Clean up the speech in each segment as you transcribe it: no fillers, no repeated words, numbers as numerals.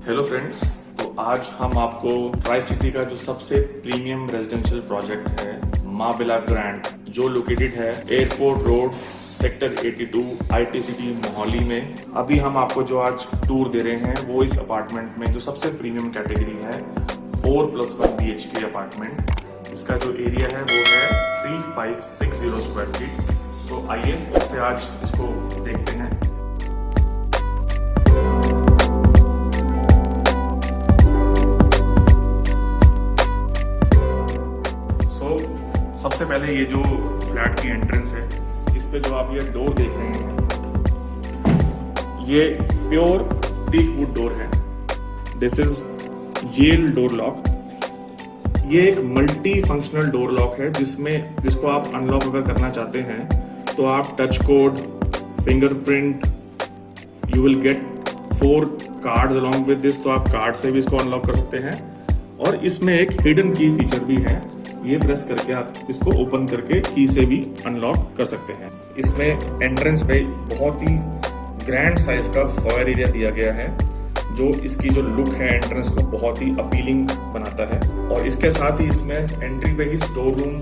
Hello friends, तो आज हम आपको ट्राई सिटी का जो सबसे प्रीमियम रेजिडेंशियल प्रोजेक्ट है माँ बिला ग्रैंड, जो लोकेटेड है airport road sector 82 IT city Mohali में, अभी हम आपको जो आज टूर दे रहे हैं वो इस अपार्टमेंट में जो सबसे प्रीमियम कैटेगरी है 4+1 BHK अपार्टमेंट। इसका जो एरिया है वो है 3560 स्क्वायर फीट। तो आइए आज इसको देखते हैं। सबसे पहले ये जो फ्लैट की एंट्रेंस है, इस पे जो आप ये डोर देख रहे हैं, ये प्योर टीक वुड डोर है। This is Yale door lock. ये एक मल्टी फंक्शनल डोर लॉक है जिसको आप अनलॉक अगर करना चाहते हैं तो आप touch code, fingerprint, you will get 4 cards along with this, तो आप कार्ड से भी इसको अनलॉक कर सकते हैं। और इसमें एक हिडन की फीचर भी है, ये प्रेस करके आप इसको ओपन करके की से भी अनलॉक कर सकते हैं। इसमें एंट्रेंस पे बहुत ही ग्रैंड साइज का फॉयर एरिया दिया गया है, जो इसकी जो लुक है एंट्रेंस को बहुत ही अपीलिंग बनाता है। और इसके साथ ही इसमें एंट्री पे ही स्टोर रूम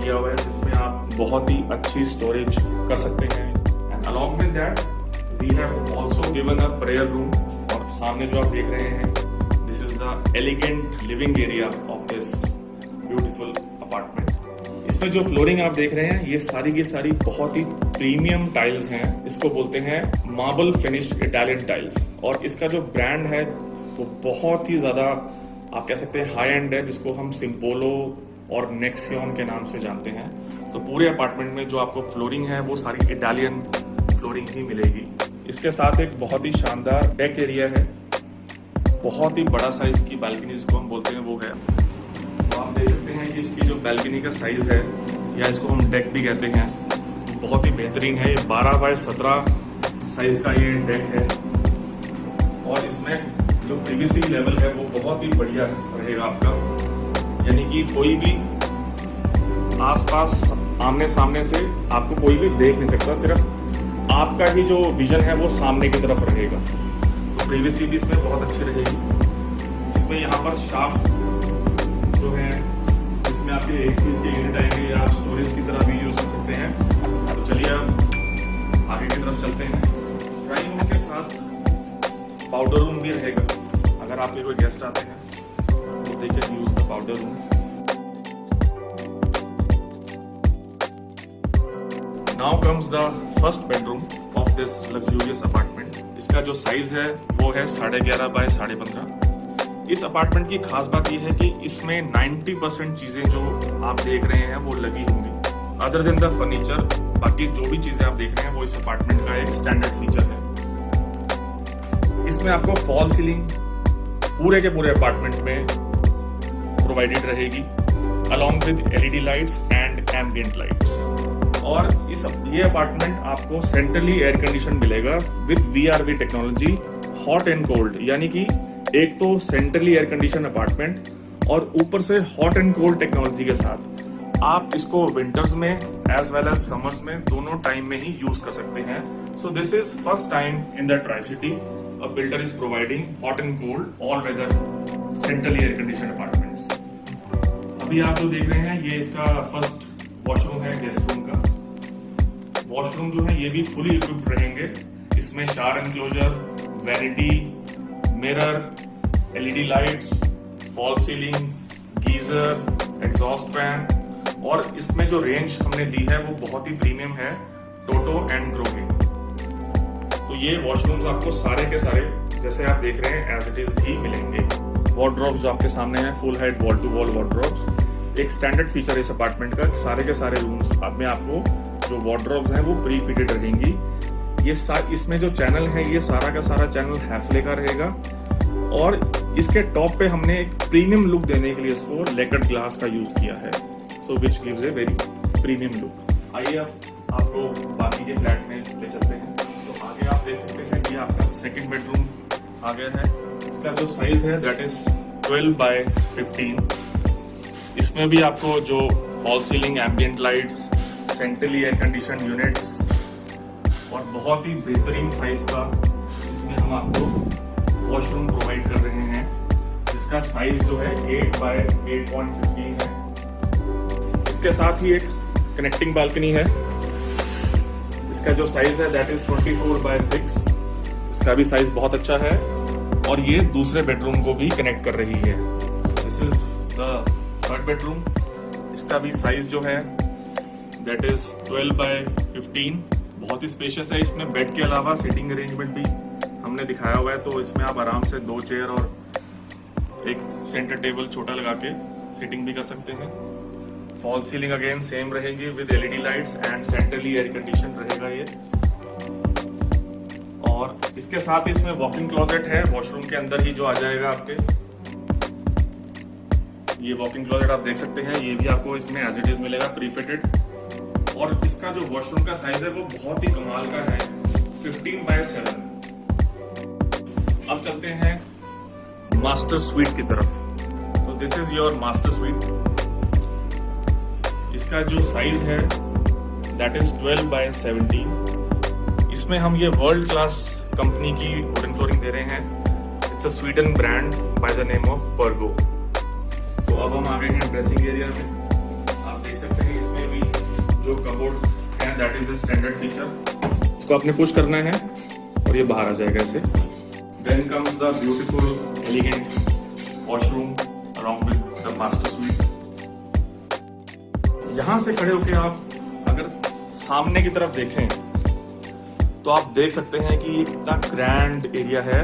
दिया हुआ है, जिसमें आप बहुत ही अच्छी स्टोरेज कर सकते हैं। And along with that we have also given a prayer room. और सामने जो आप देख रहे हैं, this is the elegant living area of this beautiful apartment. इसमें जो फ्लोरिंग आप देख रहे हैं, ये सारी की सारी बहुत ही प्रीमियम टाइल्स हैं। इसको बोलते हैं मार्बल फिनिश्ड इटालियन टाइल्स। और इसका जो ब्रांड है वो बहुत ही ज्यादा आप कह सकते हैं हाई एंड है, जिसको हम सिम्पोलो और नेक्सियन के नाम से जानते हैं। तो पूरे अपार्टमेंट में जो आपको फ्लोरिंग है वो सारी इटालियन फ्लोरिंग ही मिलेगी। इसके साथ एक बहुत ही शानदार डेक एरिया है, बहुत ही बड़ा साइज की बालकनी जिसको हम बोलते हैं वो है। आप देख सकते हैं कि इसकी जो बैल्कनी का साइज है, या इसको हम डेक भी कहते हैं, बहुत ही बेहतरीन है। 12x17 साइज का ये डेक है। और इसमें जो प्रीवीसी लेवल है वो बहुत ही बढ़िया रहेगा आपका, यानी कि कोई भी आसपास आमने सामने से आपको कोई भी देख नहीं सकता, सिर्फ आपका ही जो विजन है वो सामने की तरफ रहेगा। तो प्रीवीसी भी इसमें बहुत अच्छी रहेगी। इसमें यहाँ पर शाफ्ट जो है, इसमें आपके एसीज के यूनिट आएंगे, या आप स्टोरेज की तरह भी यूज कर सकते हैं। तो चलिए अब आगे की तरफ चलते हैं। ड्राइंग रूम के साथ पाउडर रूम भी रहेगा। अगर आपके कोई गेस्ट आते हैं तो they can use the powder room. Now comes the first bedroom of this luxurious apartment. इसका जो साइज है वो है 11.5 बाय 15.5। इस अपार्टमेंट की खास बात यह है कि इसमें 90% चीजें जो आप देख रहे हैं वो लगी होंगी। अदर देन द फर्नीचर, बाकी जो भी चीजें आप देख रहे हैं वो इस अपार्टमेंट का एक स्टैंडर्ड फीचर है। इसमें आपको फॉल सीलिंग पूरे के पूरे अपार्टमेंट में प्रोवाइडेड रहेगी, along with LED lights and ambient lights. और ये अपार्टमेंट आपको सेंट्रली एयर कंडीशन मिलेगा with VRV technology, hot and cold. यानी कि एक तो सेंट्रली एयर कंडीशन अपार्टमेंट और ऊपर से हॉट एंड कोल्ड टेक्नोलॉजी के साथ आप इसको विंटर्स में एज वेल एज समर्स में दोनों टाइम में ही यूज कर सकते हैं। So this is first time in the tricity a builder is providing hot and cold all weather centrally air condition apartments. अभी आप जो देख रहे हैं ये इसका फर्स्ट वॉशरूम है, गेस्ट रूम का। वॉशरूम जो है ये भी फुली इक्विप्ड रहेंगे। इसमें shower enclosure, vanity, mirror, LED lights, fall ceiling, geyser, exhaust fan. और इसमें जो रेंज हमने दी है वो बहुत ही प्रीमियम है, टोटो एंड ग्रोविंग। तो ये वॉशरूम्स आपको सारे के सारे जैसे आप देख रहे हैं एज इट इज ही मिलेंगे। वार्डरोब्स जो आपके सामने हैं, full height wall to wall wardrobes, एक स्टैंडर्ड फीचर इस अपार्टमेंट का। सारे के सारे रूम्स में आपको जो वार्डरोब्स हैं वो प्री फिटेड रहेंगी। ये इसमें जो चैनल है ये सारा का सारा चैनल हैफले का रहेगा। और इसके टॉप पे हमने एक प्रीमियम लुक देने के लिए इसको लेकर्ड ग्लास का यूज किया है, so which gives a very premium look. आइए अब आपको बाकी के फ्लैट में ले चलते हैं। तो आगे आप देख सकते हैं कि आपका सेकंड बेडरूम आ गया है। इसका जो साइज है दैट इज 12 बाय 15। इसमें भी आपको जो fall ceiling, ambient lights, centrally air condition units और बहुत ही बेहतरीन साइज का इसमें हम आपको वॉशरूम प्रोवाइड कर रहे हैं, जिसका साइज जो है 8 बाय 8.15 है। इसके साथ ही एक कनेक्टिंग बालकनी है, इसका जो साइज है दैट इज 24 बाय 6। इसका भी साइज बहुत अच्छा है और ये दूसरे बेडरूम को भी कनेक्ट कर रही है। This is the third bedroom. इसका भी साइज जो है दैट इज 12 बाय 15। बहुत ही स्पेशियस है। इसमें बेड के अलावा सीटिंग अरेंजमेंट भी हमने दिखाया हुआ है, तो इसमें आप आराम से 2 चेयर और एक सेंटर टेबल छोटा लगा के सीटिंग भी कर सकते हैं। फॉल सीलिंग अगेन सेम रहेगी with LED lights and centrally air condition रहेगा ये। और इसके साथ ही इसमें वॉकिंग क्लोजेट है वॉशरूम के अंदर ही जो आ जाएगा आपके। ये वॉकिंग क्लोजेट आप देख सकते हैं, ये भी आपको इसमें एज इट इज मिलेगा प्रीफिटेड। और इसका जो वॉशरूम का साइज है वो बहुत ही कमाल का है, 15 बाय 7। अब चलते हैं मास्टर स्वीट की तरफ। तो this is your master sweet. इसका जो साइज है दैट इज 12 बाय 17। इसमें हम ये वर्ल्ड क्लास कंपनी की वुडन फ्लोरिंग दे रहे हैं। It's a Sweden brand by the name of Pergo. तो अब हम आ गए हैं ड्रेसिंग एरिया में। आप देख सकते हैं इसमें भी जो कबोर्ड्स हैं that is a standard feature. इसको आपने पुश करना है और ये बाहर आ जाएगा ऐसे। Then comes the beautiful elegant washroom along with the master suite. यहां से खड़े होकर आप अगर सामने की तरफ देखें तो आप देख सकते हैं कि ये कितना ग्रैंड एरिया है।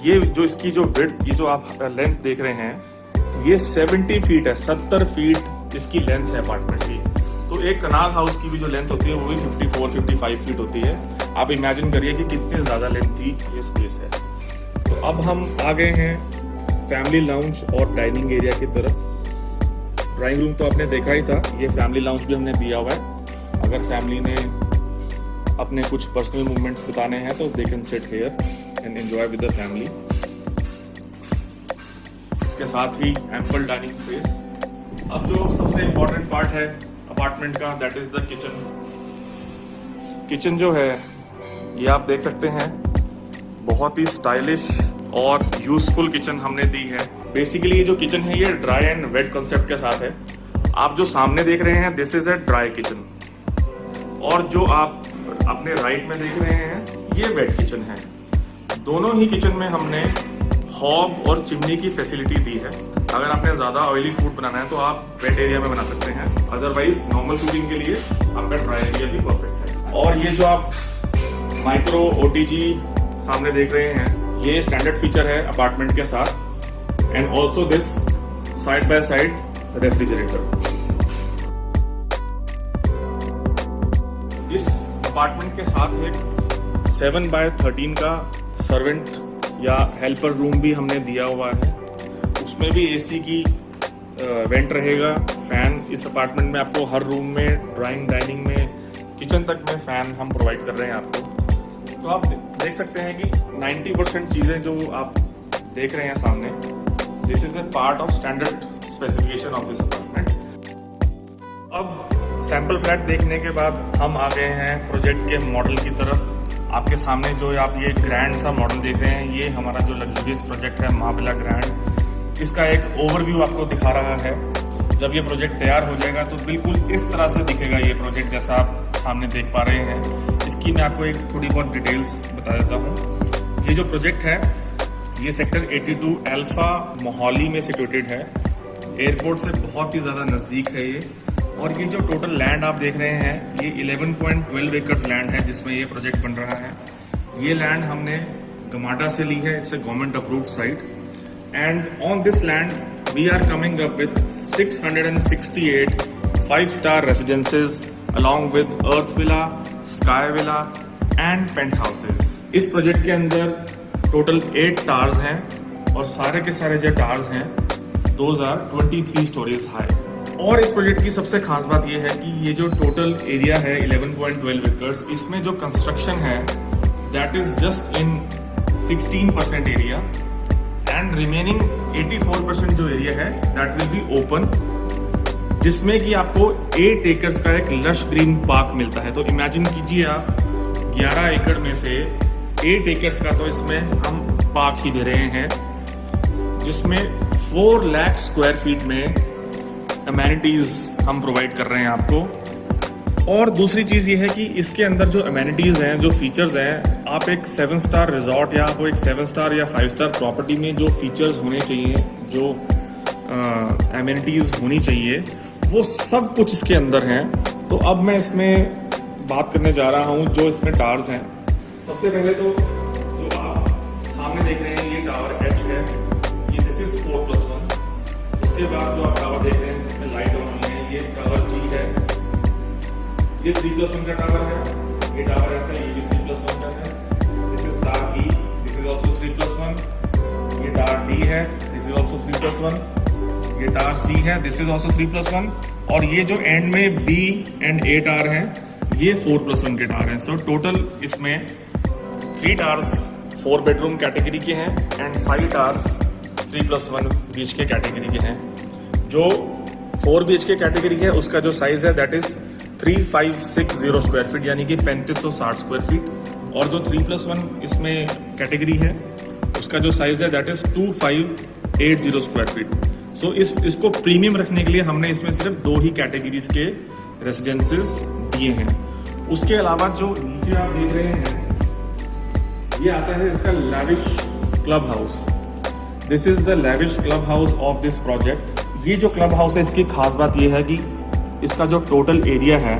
ये जो इसकी जो विड्थ, ये जो आप लेंथ देख रहे हैं, ये 70 फीट है। 70 फीट इसकी लेंथ है अपार्टमेंट की। तो एक कनाल हाउस की भी जो लेंथ होती है वो भी 54-55 फीट होती है। आप इमेजिन करिए कि कितनी ज्यादा लेंथी ये स्पेस है। तो अब हम आ गए हैं फैमिली लाउंज और डाइनिंग एरिया की तरफ। ड्राइंग रूम तो आपने देखा ही था, ये फैमिली लाउंज भी हमने दिया हुआ है। अगर फैमिली ने अपने कुछ पर्सनल मूवमेंट्स बताने हैं तो they can sit here and enjoy with the family. इसके साथ ही एम्पल डाइनिंग स्पेस। अब जो सबसे इंपॉर्टेंट पार्ट है अपार्टमेंट का that is the kitchen. Kitchen जो है ये आप देख सकते हैं, बहुत ही स्टाइलिश और यूजफुल किचन हमने दी है। बेसिकली ये जो किचन है ये ड्राई एंड वेट कॉन्सेप्ट के साथ है। आप जो सामने देख रहे हैं this is a dry kitchen, और जो आप अपने राइट में देख रहे हैं ये वेट किचन है। दोनों ही किचन में हमने हॉब और चिमनी की फैसिलिटी दी है। अगर आपने ज्यादा ऑयली फूड बनाना है तो आप वेट एरिया में बना सकते हैं, अदरवाइज नॉर्मल कुकिंग के लिए आपका ड्राई एरिया भी परफेक्ट है। और ये जो आप माइक्रो ओटीजी सामने देख रहे हैं ये स्टैंडर्ड फीचर है अपार्टमेंट के साथ। And also this side by side refrigerator. इस अपार्टमेंट के साथ एक 7 बाय 13 का सर्वेंट या हेल्पर रूम भी हमने दिया हुआ है। उसमें भी एसी की वेंट रहेगा, फैन। इस अपार्टमेंट में आपको हर रूम में, ड्राइंग, डाइनिंग में, किचन तक में फैन हम प्रोवाइड कर रहे हैं आपको। तो आप देख सकते हैं कि 90% चीजें जो आप देख रहे हैं सामने, this is a part of standard specification of this apartment. अब सैंपल फ्लैट देखने के बाद हम आ गए हैं प्रोजेक्ट के मॉडल की तरफ। आपके सामने जो आप ये ग्रैंड सा मॉडल देख रहे हैं ये हमारा जो लग्जरियस प्रोजेक्ट है महाविला ग्रैंड। इसका एक ओवरव्यू आपको दिखा रहा है। जब ये प्रोजेक्ट तैयार हो जाएगा तो बिल्कुल इस तरह से दिखेगा ये प्रोजेक्ट जैसा आप सामने देख पा रहे हैं। इसकी मैं आपको एक थोड़ी बहुत डिटेल्स बता देता हूँ। ये जो प्रोजेक्ट है ये सेक्टर 82 अल्फा मोहाली में सिचुएटेड है। एयरपोर्ट से बहुत ही ज़्यादा नज़दीक है ये। और ये जो टोटल लैंड आप देख रहे हैं ये 11.12 एकर्स लैंड है जिसमें ये प्रोजेक्ट बन रहा है। ये लैंड हमने गमाडा से ली है, it's a government approved site. And on this land we are coming up with 668 5-star residences along with earth villa, sky villa and penthouses. इस प्रोजेक्ट के अंदर टोटल 8 टावर्स हैं और सारे के सारे जो टावर्स हैं दोज आर 23 स्टोरीज हाई। और इस प्रोजेक्ट की सबसे खास बात यह है कि ये जो टोटल एरिया है 11.12 एकर्स, इसमें जो कंस्ट्रक्शन है that is just in 16% area and remaining 84% जो एरिया है दैट विल बी ओपन, जिसमें कि आपको 8 एकर्स का एक लश ग्रीन पार्क मिलता है। तो इमेजिन कीजिए आप 11 एकड़ में से 8 एकर्स का तो इसमें हम पार्क ही दे रहे हैं, जिसमें 4 लाख स्क्वायर फीट में अमेनिटीज हम प्रोवाइड कर रहे हैं आपको। और दूसरी चीज़ ये है कि इसके अंदर जो अमेनिटीज़ हैं, जो फीचर्स हैं, आप एक 7 स्टार रिजॉर्ट या आपको एक 7 स्टार या 5 स्टार प्रॉपर्टी में जो फीचर्स होने चाहिए, जो अमेनिटीज़ होनी चाहिए, वो सब कुछ इसके अंदर हैं। तो अब मैं इसमें बात करने जा रहा हूँ जो इसमें टावर्स हैं। सबसे पहले तो जो आप सामने देख रहे हैं ये टावर H है, ये दिस इज 4+1। उसके बाद जो आप टावर देख रहे हैं जिसमें लाइट ऑन हुई है, ये टावर G है, ये 3+1 का टावर है। ये टावर F है, ये भी 3+1 का है। This is tower E, this is also 3+1। ये टावर D है, दिस इज ऑल्सो 3+1। ये टावर C है, दिस इज ऑल्सो 3+1। और ये जो एंड में B एंड A टावर है, ये 4+1 के टावर हैं। सो टोटल इसमें 3 टावर्स 4 बेडरूम कैटेगरी के हैं एंड 5 टावर्स 3+1 BHK कैटेगरी के हैं। जो 4 BHK कैटेगरी है उसका जो साइज है दैट इज 3560 स्क्वायर फीट, यानी कि 3560 स्क्वायर फीट। और जो 3+1 इसमें कैटेगरी है उसका जो साइज है दैट इज 2580 स्क्वायर फीट। सो इसको प्रीमियम रखने के लिए हमने इसमें सिर्फ 2 ही कैटेगरीज के रेसिडेंसेस दिए हैं। उसके अलावा जो नीचे आप देख रहे हैं ये आता है इसका lavish club house. This is the lavish club house of this project. ये जो क्लब हाउस है इसकी खास बात ये है कि इसका जो टोटल एरिया है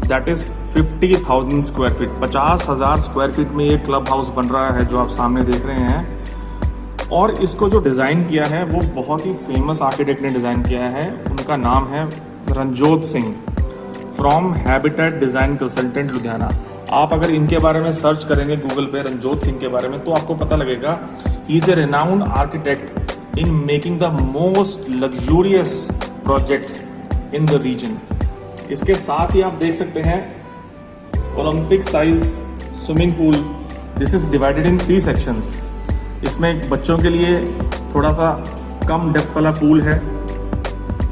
that is 50,000 square feet. 50,000 square feet में ये क्लब हाउस बन रहा है जो आप सामने देख रहे हैं। और इसको जो डिज़ाइन किया है वो बहुत ही फेमस आर्किटेक्ट ने डिज़ाइन किया है। उनका नाम है Ranjot Singh from habitat design consultant Ludhiana. आप अगर इनके बारे में सर्च करेंगे गूगल पे रणजोत सिंह के बारे में तो आपको पता लगेगा he is a renowned architect in making the most luxurious projects in the region. इसके साथ ही आप देख सकते हैं Olympic size swimming pool. This is divided in 3 sections. इसमें बच्चों के लिए थोड़ा सा कम डेप्थ वाला पूल है,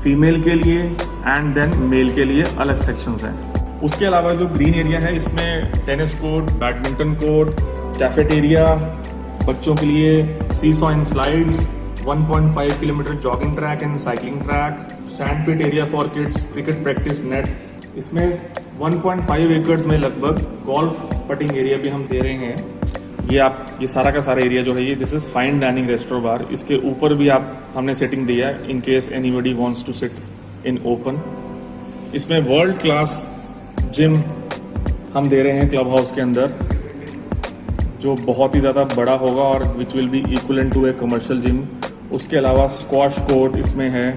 फीमेल के लिए एंड देन मेल के लिए अलग सेक्शंस हैं। उसके अलावा जो ग्रीन एरिया है इसमें tennis court, badminton court, cafeteria, बच्चों के लिए seesaw and slides, 1.5 kilometre jogging track and cycling track, sand pit area for kids, cricket practice net. इसमें 1.5 एकर्स में लगभग गोल्फ पटिंग एरिया भी हम दे रहे हैं। ये सारा का सारा एरिया जो है ये this is fine dining restaurant bar. इसके ऊपर भी हमने सेटिंग दिया है in case anybody wants to sit in open. इसमें वर्ल्ड क्लास जिम हम दे रहे हैं क्लब हाउस के अंदर, जो बहुत ही ज़्यादा बड़ा होगा और which will be equivalent to a commercial gym. उसके अलावा स्क्वाश कोर्ट इसमें है,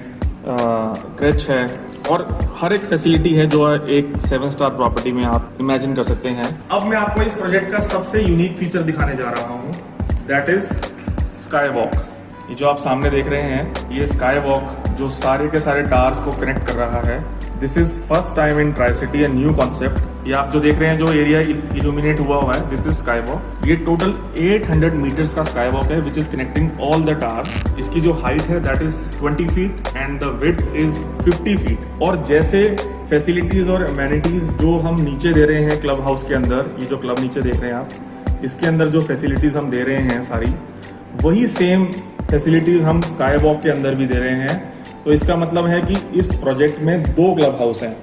क्रच है और हर एक फैसिलिटी है जो एक 7 स्टार प्रॉपर्टी में आप इमेजिन कर सकते हैं। अब मैं आपको इस प्रोजेक्ट का सबसे यूनिक फीचर दिखाने जा रहा हूँ, दैट इज स्काई वॉक। ये जो आप सामने देख रहे हैं ये स्काई वॉक जो सारे के सारे टावर्स को कनेक्ट कर रहा है। This is first time in tri city, a new concept. ये आप जो देख रहे हैं जो एरिया इल्यूमिनेट हुआ है दिस इज स्काई वॉक। ये टोटल 800 मीटर्स का स्काई वॉक है which is connecting all the towers. इसकी जो हाइट है that is 20 feet and the width is 50 feet. और जैसे फैसिलिटीज और अमेनिटीज जो हम नीचे दे रहे हैं क्लब हाउस के अंदर, ये जो क्लब नीचे देख रहे हैं आप, इसके अंदर जो फैसिलिटीज हम दे रहे हैं सारी वही सेम फैसिलिटीज हम स्काई वॉक के अंदर भी दे रहे हैं। तो इसका मतलब है कि इस प्रोजेक्ट में 2 क्लब हाउस हैं।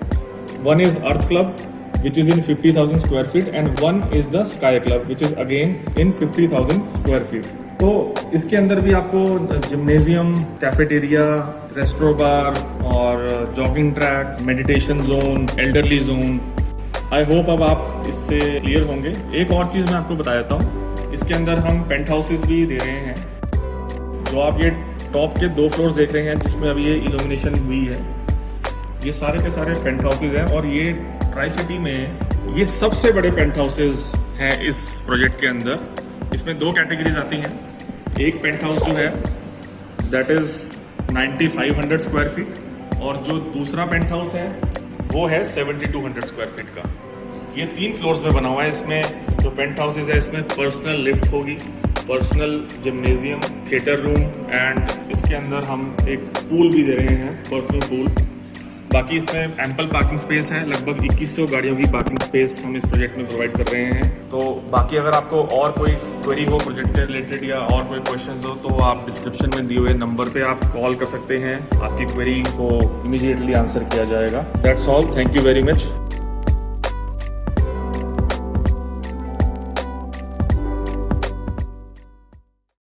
One is earth club which is in 50,000 square feet and one is the sky club which is again in 50,000 square feet। तो इसके अंदर भी आपको जिम्नेजियम, कैफेटेरिया, रेस्टोरेंट बार और jogging track, meditation zone, elderly zone. I hope अब आप इससे clear होंगे। एक और चीज़ मैं आपको बता देता हूँ, इसके अंदर हम पेंट हाउसेज भी दे रहे हैं। जो आप ये टॉप के 2 फ्लोर्स देख रहे हैं जिसमें अभी ये इल्यूमिनेशन हुई है, ये सारे के सारे पेंट हाउसेज हैं। और ये ट्राई सिटी में ये सबसे बड़े पेंट हाउसेज हैं इस प्रोजेक्ट के अंदर। इसमें 2 कैटेगरीज आती हैं। एक पेंट हाउस जो है दैट इज 9500 स्क्वायर फीट और जो दूसरा पेंट हाउस है वो है 7200 स्क्वायर फीट का। ये 3 फ्लोर्स में बना हुआ है। इसमें जो पेंट हाउसेज है इसमें पर्सनल लिफ्ट होगी, personal gymnasium, theatre room and इसके अंदर हम एक पूल भी दे रहे हैं, पर्सनल पूल। बाकी इसमें एम्पल पार्किंग स्पेस है, लगभग 2100 गाड़ियों की पार्किंग स्पेस हम इस प्रोजेक्ट में प्रोवाइड कर रहे हैं। तो बाकी अगर आपको और कोई क्वेरी हो प्रोजेक्ट के रिलेटेड या और कोई क्वेश्चंस हो तो आप डिस्क्रिप्शन में दिए हुए नंबर पे आप कॉल कर सकते हैं, आपकी क्वेरी को इमीडिएटली आंसर किया जाएगा। That's all, thank you very much.